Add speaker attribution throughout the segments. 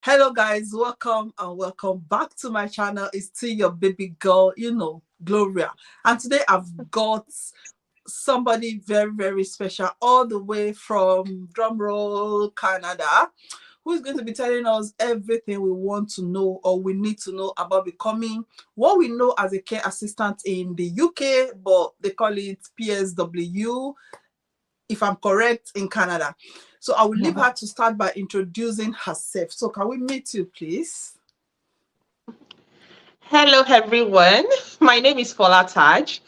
Speaker 1: Hello guys, welcome and welcome back to my channel. It's still your baby girl, Gloria. And today I've got somebody very, very special all the way from drumroll Canada, who is going to be telling us everything we want to know or we need to know about becoming what we know as a care assistant in the UK, but they call it PSW, if I'm correct, in Canada. So I will leave her to start by introducing herself. So can we meet you, please?
Speaker 2: Hello, everyone. My name is Fola Taj.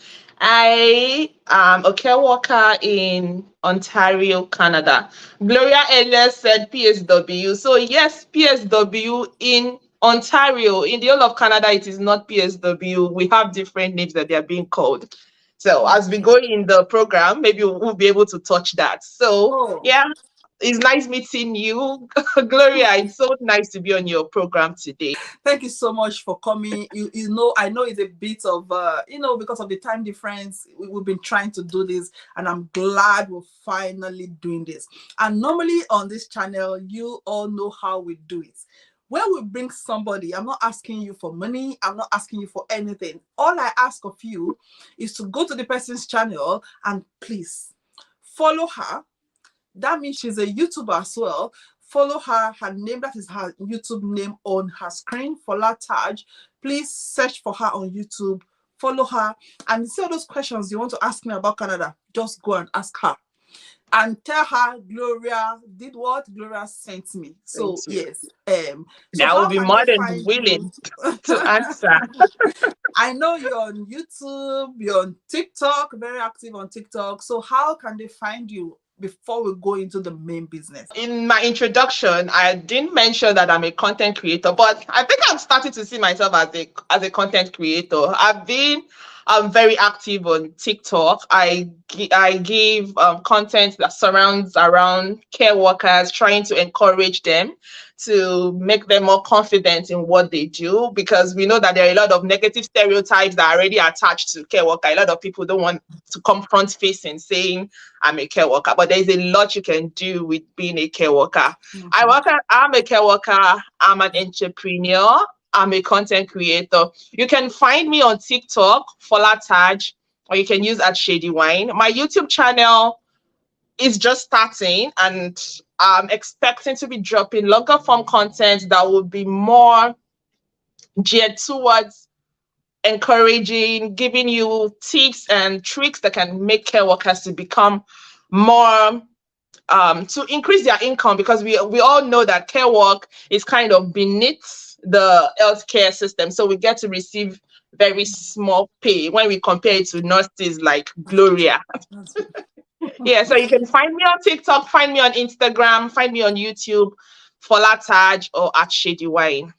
Speaker 2: I am a care worker in Ontario, Canada. Gloria earlier said PSW. So, yes, PSW in Ontario. In the whole of Canada, it is not PSW. We have different names that they are being called. So, as we go in the program, maybe we'll be able to touch that. So,
Speaker 1: Oh,
Speaker 2: yeah, it's nice meeting you, Gloria. It's so nice to be on your program today.
Speaker 1: thank you so much for coming. I know it's a bit of, because of the time difference, we've been trying to do this, and I'm glad we're finally doing this. And normally on this channel, you all know how we do it. When we bring somebody, I'm not asking you for money. I'm not asking you for anything. All I ask of you is to go to the person's channel and please follow her. That means she's a YouTuber as well. Follow her. Her name, that is her YouTube name on her screen, Fola Taj. Please search for her on YouTube. Follow her. And see all those questions you want to ask me about Canada, just go and ask her. And tell her Gloria did what? Gloria sent me. So
Speaker 2: Thank you.
Speaker 1: yes. So
Speaker 2: I will
Speaker 1: how
Speaker 2: be
Speaker 1: can
Speaker 2: more
Speaker 1: they
Speaker 2: than
Speaker 1: find you?
Speaker 2: willing to answer.
Speaker 1: I know you're on YouTube, you're on TikTok, very active on TikTok. So how can they find you before we go into the main business?
Speaker 2: In my introduction, I didn't mention that I'm a content creator, but I think I'm starting to see myself as a content creator. I've been very active on TikTok. I give content that surrounds around care workers, trying to encourage them to make them more confident in what they do, because we know that there are a lot of negative stereotypes that are already attached to care worker. A lot of people don't want to come front facing saying I'm a care worker, but there's a lot you can do with being a care worker. I'm a care worker, I'm an entrepreneur, I'm a content creator. You can find me on TikTok, Fola Taj, or you can use at Shady Wine. My YouTube channel is just starting, and I'm expecting to be dropping longer form content that will be more geared towards encouraging, giving you tips and tricks that can make care workers to become more to increase their income, because we all know that care work is kind of beneath the healthcare system, so we get to receive very small pay when we compare it to nurses like Gloria. Yeah, so you can find me on TikTok, find me on Instagram, find me on YouTube, Fola Taj or at Shady Wine.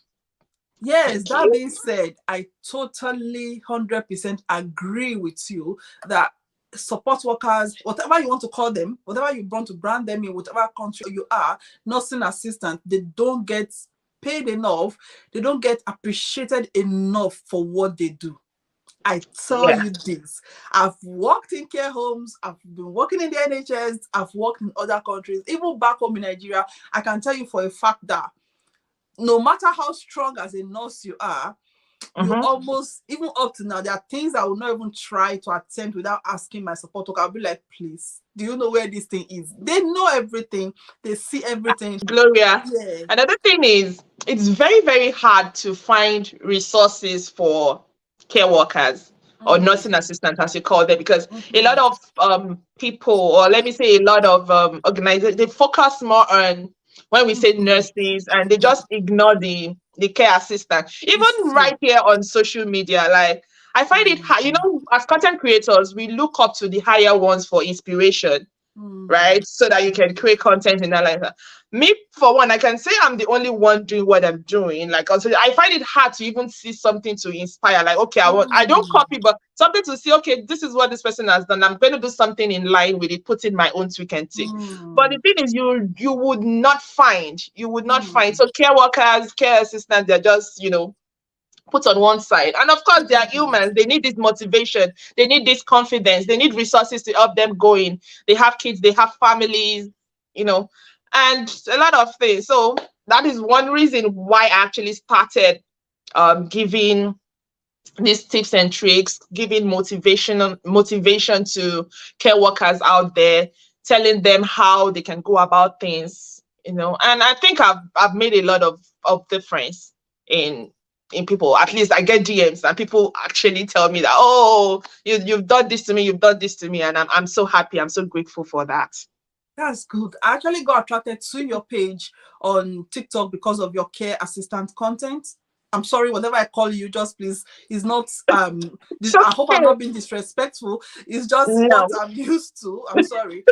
Speaker 1: Yes,
Speaker 2: Thank
Speaker 1: that
Speaker 2: you.
Speaker 1: being said, I totally 100% agree with you that support workers, whatever you want to call them, whatever you want to brand them in, whatever country you are, nursing assistant, they don't get paid enough. They don't get appreciated enough for what they do. I tell
Speaker 2: Yeah.
Speaker 1: you this, I've worked in care homes, I've been working in the NHS, I've worked in other countries, even back home in Nigeria. I can tell you for a fact that no matter how strong as a nurse you are, you
Speaker 2: Mm-hmm.
Speaker 1: almost, even up to now, there are things I will not even try to attempt without asking my support worker. I'll be like, please, do you know where this thing is? They know everything, they see everything.
Speaker 2: Gloria,
Speaker 1: Yeah.
Speaker 2: another thing is it's very, very hard to find resources for care workers or nursing assistants, as you call them, because a lot of people, or let me say a lot of organizations, they focus more on when we say nurses, and they just ignore the care assistant.
Speaker 1: It's
Speaker 2: Even
Speaker 1: true.
Speaker 2: right here on social media, like I find it hard, as content creators, we look up to the higher ones for inspiration, right? So that you can create content in that, like that. Me, for one, I can say I'm the only one doing what I'm doing. Like, also, I find it hard to even see something to inspire. Like, okay, I don't copy, but something to see, okay, this is what this person has done. I'm going to do something in line with it, put in my own tweak and take. But the thing is, you would not find. So care workers, care assistants, they're just, put on one side. And of course, they are humans. They need this motivation. They need this confidence. They need resources to help them going. They have kids. They have families, you know, and a lot of things. So that is one reason why I actually started giving these tips and tricks, giving motivation to care workers out there, telling them how they can go about things, and I think I've made a lot of difference in people. At least I get DMs and people actually tell me that, oh, you've done this to me, you've done this to me, and I'm so happy, I'm so grateful for that.
Speaker 1: That's good. I actually got attracted to your page on TikTok because of your care assistant content. I'm sorry, whatever I call you, just please, it's not
Speaker 2: It's
Speaker 1: I hope I'm
Speaker 2: okay.
Speaker 1: not being disrespectful. It's just what
Speaker 2: No,
Speaker 1: I'm used to. I'm sorry.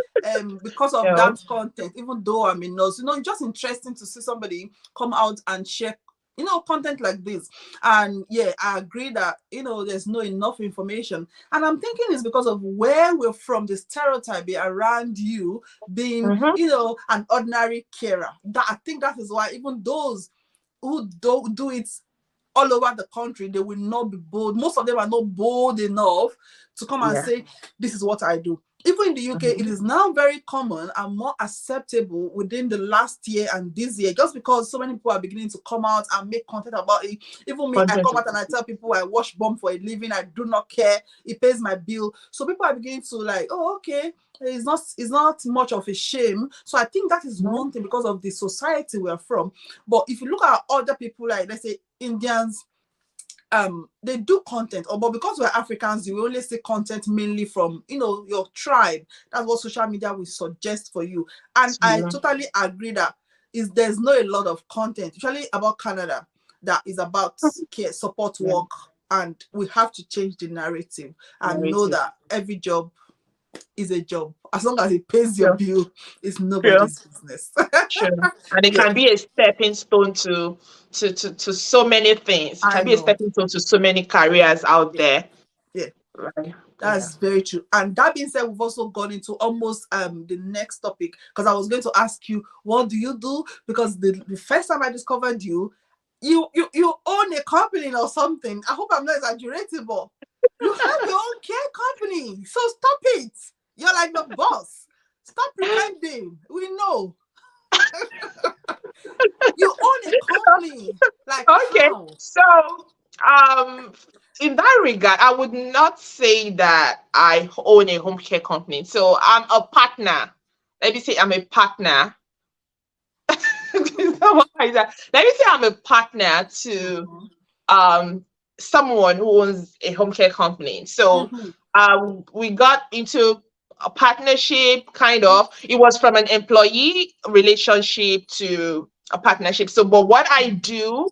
Speaker 1: Because of
Speaker 2: no.
Speaker 1: that content, even though I'm in nurse, it's just interesting to see somebody come out and share content like this. And yeah, I agree that there's no enough information, and I'm thinking it's because of where we're from, the stereotype around you being
Speaker 2: Mm-hmm.
Speaker 1: an ordinary carer. That I think that is why even those who don't do it all over the country, they will not be bold. Most of them are not bold enough to come and
Speaker 2: Yeah.
Speaker 1: say, this is what I do. Even in the UK, it
Speaker 2: Mm-hmm.
Speaker 1: is now very common and more acceptable within the last year and this year, just because so many people are beginning to come out and make content about it. Even me, I
Speaker 2: Content.
Speaker 1: come out and I tell people I wash bomb for a living. I do not care. It pays my bill. So people are beginning to like, oh, okay. It's not much of a shame. So I think that is
Speaker 2: Mhm.
Speaker 1: one thing because of the society we're from. But if you look at other people, like let's say Indians, they do content, but because we're Africans, you only see content mainly from your tribe. That's what social media will suggest for you. And I
Speaker 2: Yeah.
Speaker 1: totally agree that there's not a lot of content, especially about Canada, that is about care support
Speaker 2: Yeah.
Speaker 1: work. And we have to change the narrative and know
Speaker 2: Narrative.
Speaker 1: that every job is a job. As long as it pays your
Speaker 2: True.
Speaker 1: bill, it's
Speaker 2: True.
Speaker 1: nobody's business.
Speaker 2: True. And it
Speaker 1: Yeah,
Speaker 2: can be a stepping stone to so many things. It
Speaker 1: I
Speaker 2: can be a
Speaker 1: know.
Speaker 2: stepping stone to so many careers out
Speaker 1: Yeah,
Speaker 2: there.
Speaker 1: yeah.
Speaker 2: Right. Yeah.
Speaker 1: That's very true. And that being said, we've also gone into almost the next topic, because I was going to ask you, what do you do? Because the first time I discovered you, you own a company or something. I hope I'm not exaggerating, but you have your own care company. So stop it. You're like the boss. Stop pretending. We know. You own a company. Like
Speaker 2: Okay.
Speaker 1: how?
Speaker 2: So, um, in that regard, I would not say that I own a home care company. So I'm a partner. Let me say I'm a partner. Let me say I'm a partner to
Speaker 1: Mm-hmm.
Speaker 2: um someone who owns a home care company. So
Speaker 1: Mm-hmm.
Speaker 2: we got into a partnership, kind of. It was from an employee relationship to a partnership. So, but what I do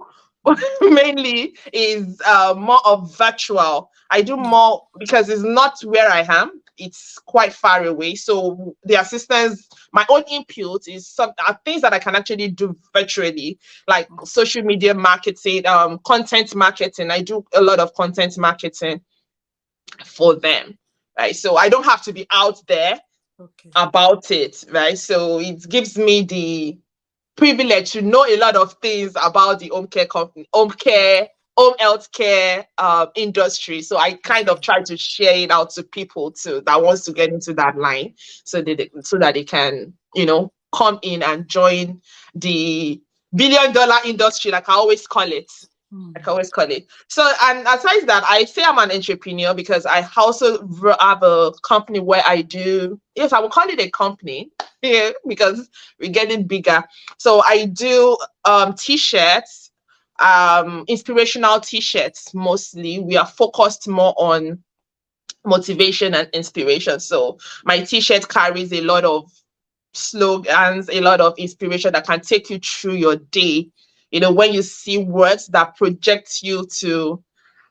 Speaker 2: mainly is more of virtual. I do more because it's not where I am. It's quite far away. So the assistance, my own input is some are things that I can actually do virtually, like social media marketing, content marketing. I do a lot of content marketing for them, right? So I don't have to be out there
Speaker 1: Okay.
Speaker 2: about it, right? So it gives me the privilege to know a lot of things about the home care company, home health care industry. So I kind of
Speaker 1: Okay.
Speaker 2: try to share it out to people too that wants to get into that line, so that they can, come in and join the billion-dollar industry, like I always call it. Like I
Speaker 1: Hmm.
Speaker 2: always call it. So, and aside that, I say I'm an entrepreneur because I also have a company where I do, yes, I will call it a company, yeah, because we're getting bigger. So I do t-shirts, inspirational t-shirts mostly. We are focused more on motivation and inspiration. So my t-shirt carries a lot of slogans, a lot of inspiration that can take you through your day. When you see words that project you to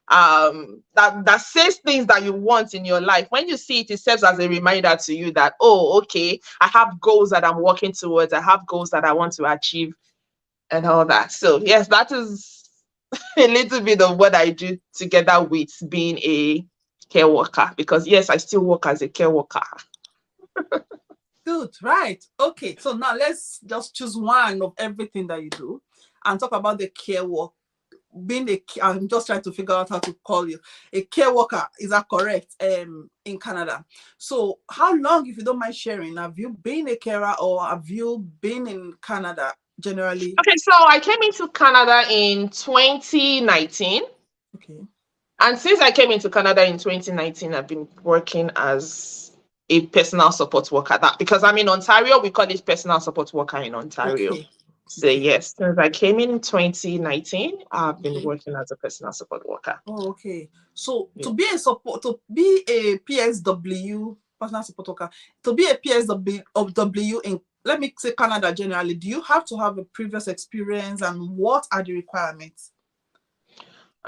Speaker 2: that says things that you want in your life, when you see it, it serves as a reminder to you that, oh, okay, I have goals that I'm working towards, I have goals that I want to achieve, and all that. So yes, that is a little bit of what I do together with being a care worker, because yes, I still work as a care worker.
Speaker 1: Good, right. Okay, so now let's just choose one of everything that you do and talk about the care work. I'm just trying to figure out how to call you a care worker. Is that correct? In Canada. So how long, if you don't mind sharing, have you been a carer or have you been in Canada generally?
Speaker 2: Okay, so I came into Canada in 2019.
Speaker 1: Okay.
Speaker 2: And since I came into Canada in 2019, I've been working as a personal support worker. That because I'm in Ontario, we call it personal support worker in Ontario.
Speaker 1: Okay.
Speaker 2: So
Speaker 1: Okay.
Speaker 2: yes, since I came in 2019, I've been
Speaker 1: Okay.
Speaker 2: working as a personal support worker.
Speaker 1: Oh, okay. So
Speaker 2: Yeah.
Speaker 1: to be a PSW, personal support worker, to be a PSW of W in, let me say, Canada generally, do you have to have a previous experience, and what are the requirements?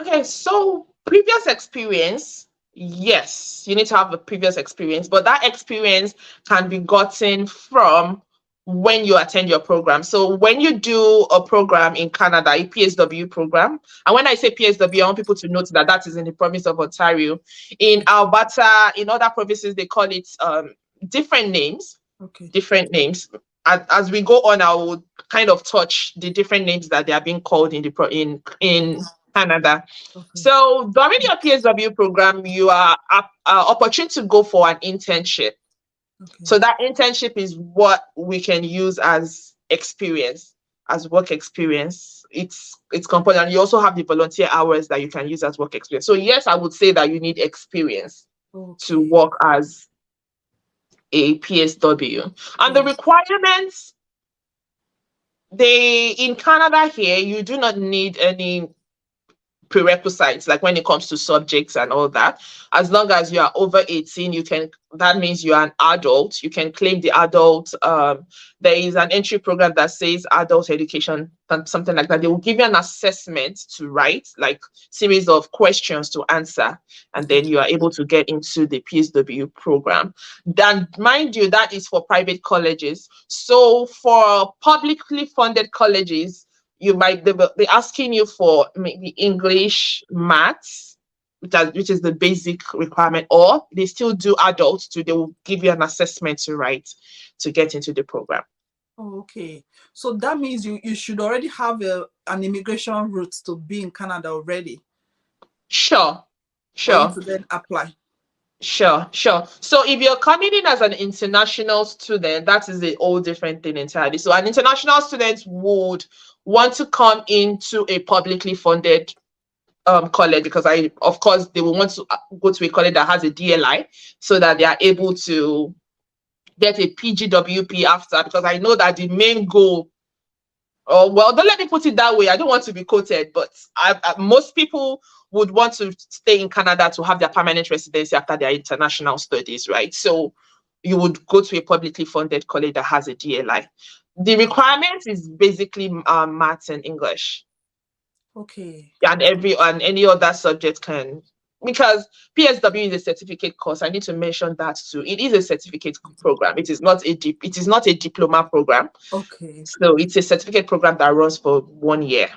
Speaker 2: Okay, so previous experience, yes, you need to have a previous experience, but that experience can be gotten from when you attend your program. So when you do a program in Canada, a PSW program, and when I say PSW, I want people to note that that is in the province of Ontario. In
Speaker 1: Okay.
Speaker 2: Alberta, in other provinces, they call it different names,
Speaker 1: Okay.
Speaker 2: different names. As we go on, I will kind of touch the different names that they are being called in in Canada.
Speaker 1: Okay.
Speaker 2: So during your PSW program, you are opportune to go for an internship.
Speaker 1: Okay.
Speaker 2: So that internship is what we can use as experience, as work experience. It's component. And you also have the volunteer hours that you can use as work experience. So yes, I would say that you need experience to
Speaker 1: Okay.
Speaker 2: work as a PSW. And the
Speaker 1: Yeah.
Speaker 2: requirements, they in Canada here, you do not need any prerequisites, like when it comes to subjects and all that. As long as you are over 18, you can, that means you are an adult, you can claim the adult. There is an entry program that says adult education, something like that. They will give you an assessment to write, like series of questions to answer, and
Speaker 1: Okay.
Speaker 2: then you are able to get into the PSW program. Then mind you, that is for private colleges. So for publicly funded colleges, you might be asking you for maybe English, maths, which is the basic requirement, or they still do adults too. They will give you an assessment to write to get into the program.
Speaker 1: Oh, okay. So that means you should already have an immigration route to be in Canada already
Speaker 2: Sure,
Speaker 1: for you
Speaker 2: sure,
Speaker 1: to then apply.
Speaker 2: sure. So if you're coming in as an international student, that is a whole different thing entirely. So an international student would want to come into a publicly funded college, because of course they will want to go to a college that has a DLI so that they are able to get a PGWP after, because I know that the main goal, oh well, don't let me put it that way, I don't want to be quoted, but most people would want to stay in Canada to have their permanent residency after their international studies, right? So you would go to a publicly funded college that has a DLI. The requirement is basically maths and English,
Speaker 1: Okay.
Speaker 2: and any other subject can, because PSW is a certificate course. I need to mention that too. It is a certificate program. It is not a diploma program.
Speaker 1: Okay.
Speaker 2: So it's a certificate program that runs for 1 year.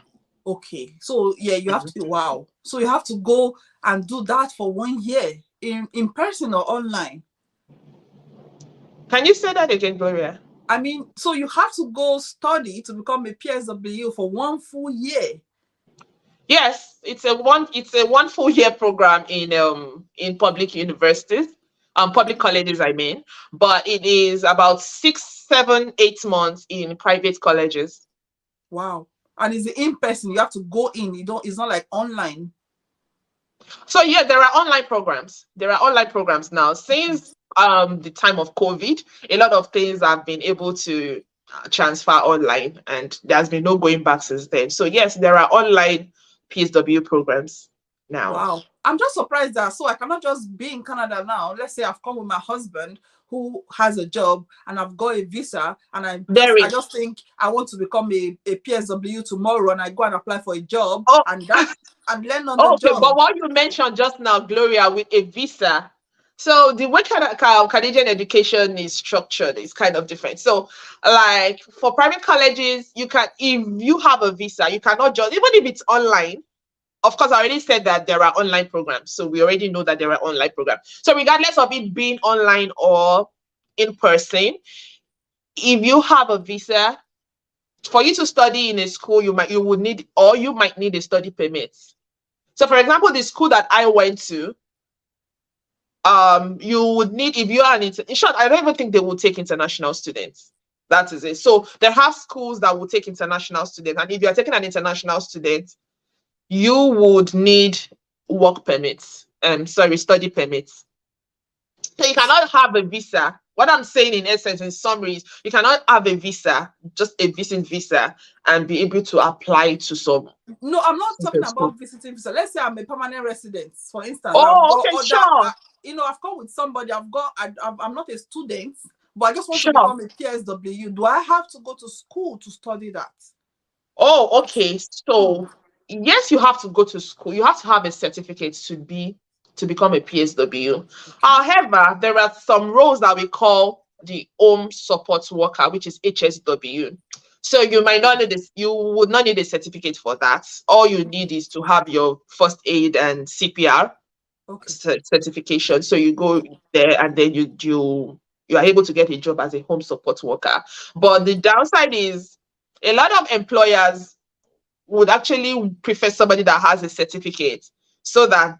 Speaker 1: Okay. So yeah, you have to, wow. So you have to go and do that for 1 year in person or online.
Speaker 2: Can you say that again, Gloria?
Speaker 1: I mean, so you have to go study to become a PSW for 1 full year.
Speaker 2: Yes, it's a one full year program in public universities, public colleges, I mean, but it is about 6, 7, 8 months in private colleges.
Speaker 1: Wow. And it's in person. You have to go in. You don't, it's not like online.
Speaker 2: So yeah, there are online programs. There are online programs now.
Speaker 1: Okay.
Speaker 2: Since the time of COVID, a lot of things have been able to transfer online, and there's been no going back since then. So yes, there are online PSW programs now.
Speaker 1: Wow. I'm just surprised that so I cannot just be in Canada now. Let's say I've come with my husband who has a job and I've got a visa and
Speaker 2: There
Speaker 1: I
Speaker 2: is.
Speaker 1: just think I want to become a PSW tomorrow and I go and apply for a job
Speaker 2: Oh,
Speaker 1: and that and learn on the
Speaker 2: okay,
Speaker 1: job.
Speaker 2: but what you mentioned just now, Gloria, with a visa. So the way Canadian education is structured is kind of different. So, like for private colleges, you can, if you have a visa, you cannot just, even if it's online. Of course, I already said that there are online programs. So we already know that there are online programs. So regardless of it being online or in person, if you have a visa, for you to study in a school, you would need, or you might need a study permit. So for example, the school that I went to, you would need, if you are in short, I don't even think they will take international students. That is it. So there are schools that will take international students, and if you are taking an international student, you would need work permits. Sorry, study permits. So you cannot have a visa. What I'm saying in essence, in summary, is you cannot have a visa, just a visiting visa, and be able to apply to some
Speaker 1: No, I'm not talking
Speaker 2: school.
Speaker 1: about visiting visa. Let's say I'm a permanent resident, for instance. I've
Speaker 2: Oh,
Speaker 1: got
Speaker 2: okay,
Speaker 1: other,
Speaker 2: sure,
Speaker 1: I've come with somebody. I'm not a student, but I just want to
Speaker 2: sure.
Speaker 1: become a PSW. Do I have to go to school to study that?
Speaker 2: Oh,
Speaker 1: What's
Speaker 2: okay. So yes, you have to go to school. You have to have a certificate to become a PSW.
Speaker 1: okay?
Speaker 2: However, there are some roles that we call the home support worker, which is HSW. So you might not need this, you would not need a certificate for that. All you need is to have your first aid and CPR
Speaker 1: Okay.
Speaker 2: certification. So you go there and then you are able to get a job as a home support worker. But the downside is a lot of employers would actually prefer somebody that has a certificate so that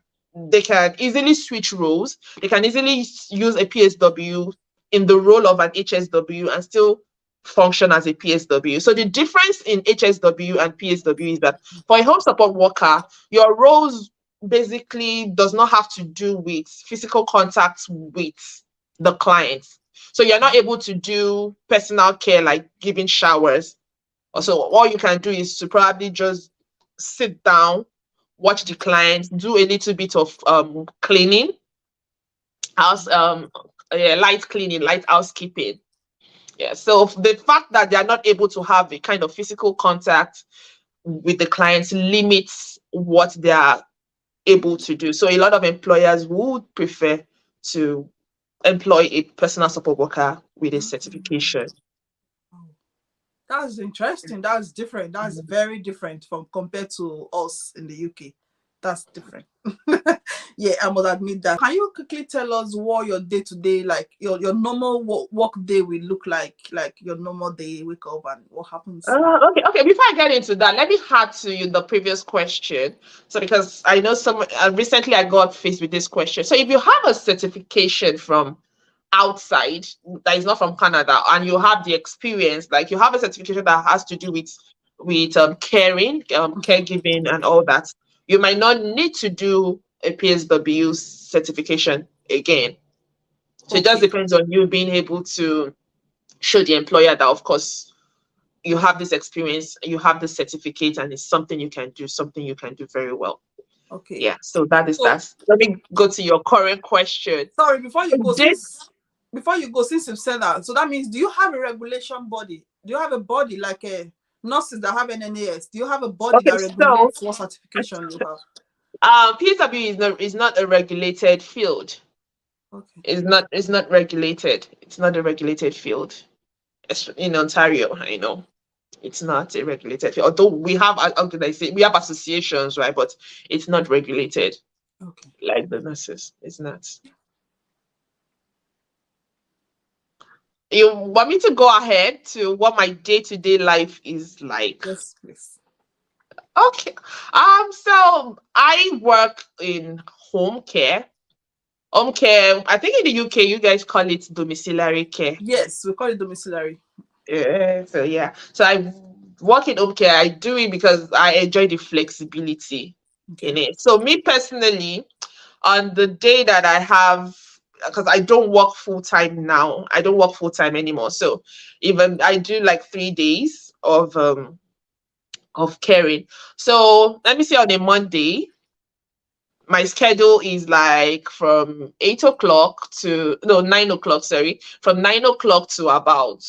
Speaker 2: they can easily switch roles. They can easily use a PSW in the role of an HSW and still function as a PSW. So the difference in HSW and PSW is that for a home support worker, your roles basically does not have to do with physical contact with the client. So you're not able to do personal care like giving showers. So all you can do is to probably just sit down, watch the client, do a little bit of cleaning, house light cleaning, light housekeeping. Yeah. So the fact that they are not able to have a kind of physical contact with the clients limits what they are able to do. So a lot of employers would prefer to employ a personal support worker with a certification.
Speaker 1: That's interesting. That's different. That's very different from compared to us in the UK. That's different. Yeah, I must admit that. Can you quickly tell us what your day to day, like your normal work day will look like your normal day, wake up and what happens?
Speaker 2: Okay. Before I get into that, let me add to you the previous question. So, because I know some recently I got faced with this question. So, if you have a certification from outside that is not from Canada, and you have the experience, like you have a certification that has to do with caring, caregiving, and all that, you might not need to do a PSW certification again. So, it just
Speaker 1: Okay.
Speaker 2: depends on you being able to show the employer that, of course, you have this experience, you have this certificate, and it's something you can do, something you can do very well.
Speaker 1: Okay.
Speaker 2: Yeah, so that is
Speaker 1: So
Speaker 2: that. Let me go to your current question.
Speaker 1: sorry, before you go,
Speaker 2: Did
Speaker 1: since you've said that, so that means do you have a regulation body? Do you have a body like a nurses that have NNAS? Do you have a body
Speaker 2: okay,
Speaker 1: that
Speaker 2: so
Speaker 1: regulates what certification you have?
Speaker 2: PSW is not a regulated field.
Speaker 1: Okay.
Speaker 2: It's not regulated. It's not a regulated field. It's in Ontario, I know. It's not a regulated field. Although we have, how can I say, we have associations, right? But it's not regulated
Speaker 1: Okay.
Speaker 2: like the nurses. It's not. You want me to go ahead to what my day-to-day life is like?
Speaker 1: Yes, please.
Speaker 2: Okay. So I work in home care. Home care, I think in the UK you guys call it domiciliary care.
Speaker 1: Yes, we call it domiciliary.
Speaker 2: Yeah, so yeah. So I work in home care. I do it because I enjoy the flexibility in
Speaker 1: Okay.
Speaker 2: it. So me personally, on the day that I have, because I don't work full time now, I don't work full time anymore. So even I do like 3 days of caring. So let me see, on a Monday, my schedule is like from 8 o'clock to no 9 o'clock, sorry, from 9 o'clock to about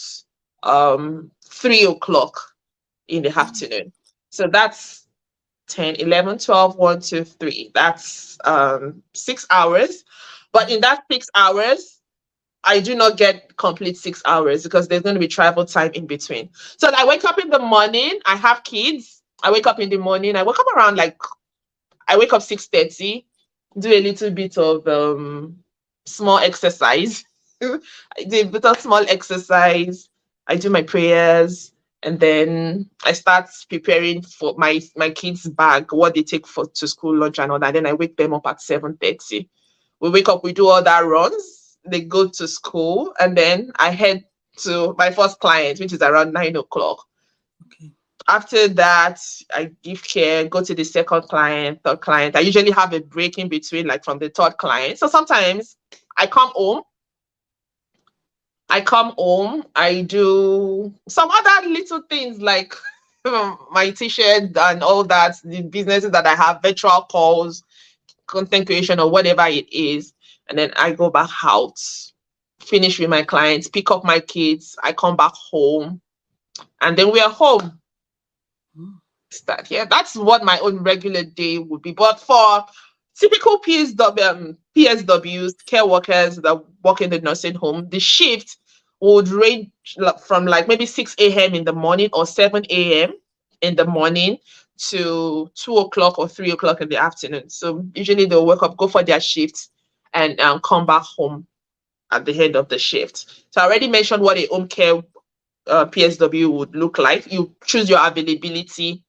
Speaker 2: 3 o'clock in the afternoon. So that's 10, 11, 12, 1, 2, 3. That's 6 hours. But in that 6 hours, I do not get complete 6 hours because there's going to be travel time in between. So I wake up in the morning. I have kids. I wake up in the morning. I wake up around like I wake up 6:30, do a little bit of small exercise. I do a bit of small exercise. I do my prayers, and then I start preparing for my kids' bag, what they take for to school lunch and all that. Then I wake them up at 7:30. We wake up, we do all that runs. They go to school, and then I head to my first client, which is around 9 o'clock.
Speaker 1: Okay.
Speaker 2: After that, I give care, go to the second client, third client. I usually have a break in between, like from the third client. So sometimes I come home. I do some other little things like my t-shirt and all that, the businesses that I have, virtual calls, content creation, or whatever it is. And then I go back out, finish with my clients, pick up my kids. I come back home, and then we are home.
Speaker 1: Mm.
Speaker 2: Start. Yeah, that's what my own regular day would be. But for typical PSWs, care workers that work in the nursing home, the shift would range from like maybe 6 a.m. in the morning or 7 a.m. in the morning to 2 o'clock or 3 o'clock in the afternoon. So usually they'll wake up, go for their shifts, and come back home at the end of the shift. So I already mentioned what a home care PSW would look like. You choose your availability.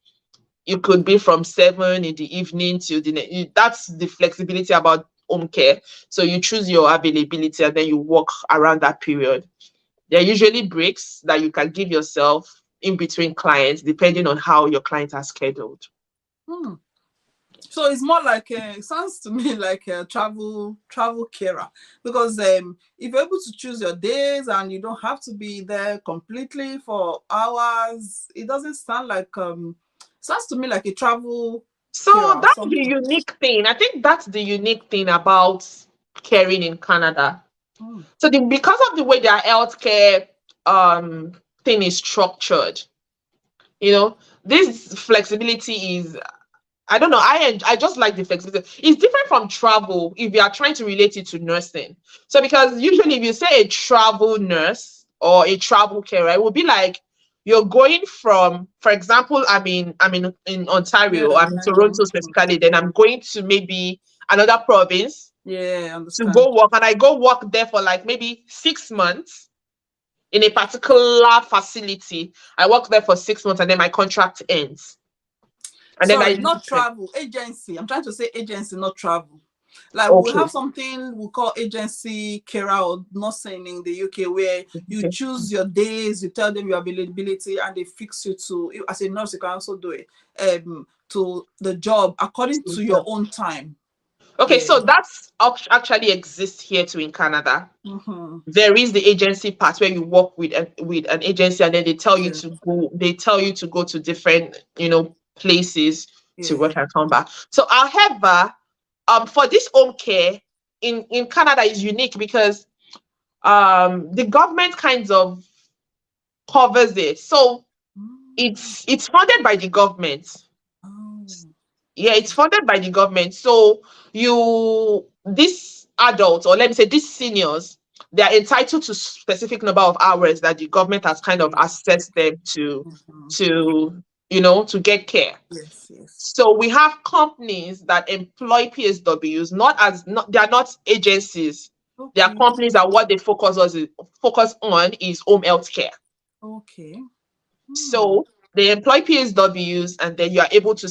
Speaker 2: You could be from 7 in the evening till that's the flexibility about home care. So you choose your availability and then you work around that period. There are usually breaks that you can give yourself in between clients, depending on how your clients are scheduled.
Speaker 1: Hmm. So it's more like it sounds to me like a travel carer, because if you're able to choose your days and you don't have to be there completely for hours, it doesn't sound like sounds to me like a travel
Speaker 2: So
Speaker 1: carer or
Speaker 2: that's the
Speaker 1: something.
Speaker 2: unique thing. I think that's the unique thing about caring in Canada.
Speaker 1: Hmm.
Speaker 2: So because of the way their healthcare thing is structured, this flexibility is, I don't know. I just like the flexibility. It's different from travel if you are trying to relate it to nursing. So because usually if you say a travel nurse or a travel carer, it would be like you're going from, for example, in
Speaker 1: Yeah,
Speaker 2: Ontario, I'm in Toronto specifically, then I'm going to maybe another province
Speaker 1: yeah, I
Speaker 2: to
Speaker 1: understand.
Speaker 2: go work, and I go work there for like maybe 6 months in a particular facility. I work there for 6 months and then my contract ends. And then I
Speaker 1: Sorry, not
Speaker 2: leave.
Speaker 1: travel, agency. I'm trying to say agency, not travel. Like we
Speaker 2: Okay.
Speaker 1: have something we call agency carer or nursing in the UK, where you
Speaker 2: Okay.
Speaker 1: choose your days, you tell them your availability, and they fix you to, as a nurse, you can also do it, to the job according to your own time.
Speaker 2: Okay,
Speaker 1: Yeah.
Speaker 2: so that's actually exists here too in Canada.
Speaker 1: Mm-hmm.
Speaker 2: There is the agency part where you work with an agency, and then they tell you
Speaker 1: Yeah.
Speaker 2: to go. They tell you to go to different places to
Speaker 1: Yeah.
Speaker 2: work and come back. So, however, for this home care in Canada is unique because the government kind of covers it. So it's funded by the government.
Speaker 1: Oh.
Speaker 2: Yeah, it's funded by the government. So these adults, or let me say these seniors, they are entitled to specific number of hours that the government has kind of
Speaker 1: Yeah.
Speaker 2: assessed them to
Speaker 1: Mm-hmm.
Speaker 2: to to get care.
Speaker 1: Yes. Yes.
Speaker 2: So we have companies that employ PSWs, not they are not agencies. They are
Speaker 1: Okay.
Speaker 2: companies that what they focus on is home health care.
Speaker 1: Okay. Hmm.
Speaker 2: So they employ PSWs, and then you are able to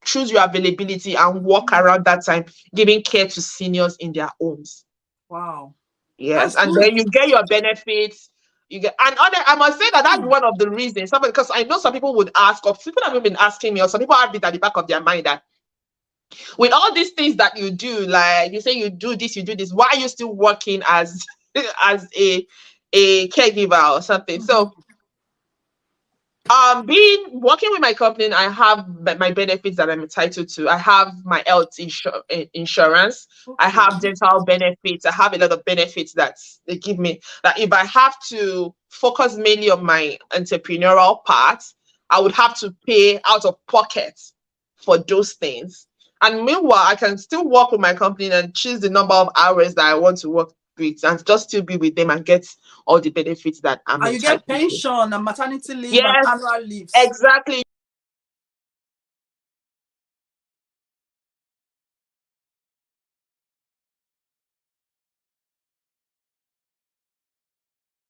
Speaker 2: choose your availability and work around that time, giving care to seniors in their homes.
Speaker 1: Wow.
Speaker 2: Yes,
Speaker 1: That's
Speaker 2: and
Speaker 1: good.
Speaker 2: then you get your benefits. You get and other. I must say that that's one of the reasons. Because I know some people would ask, or people have been asking me, or some people have it at the back of their mind that with all these things that you do, like you say you do this, why are you still working as as a caregiver or something? So
Speaker 1: Mm-hmm.
Speaker 2: being working with my company, I have my benefits that I'm entitled to. I have my health insurance. I
Speaker 1: Okay.
Speaker 2: have dental benefits. I have a lot of benefits that they give me. That if I have to focus mainly on my entrepreneurial part, I would have to pay out of pocket for those things. And meanwhile, I can still work with my company and choose the number of hours that I want to work with, and just still be with them and get all the benefits that I'm
Speaker 1: And you get
Speaker 2: entitled to.
Speaker 1: pension and maternity leave and
Speaker 2: Yes,
Speaker 1: annual leaves.
Speaker 2: exactly.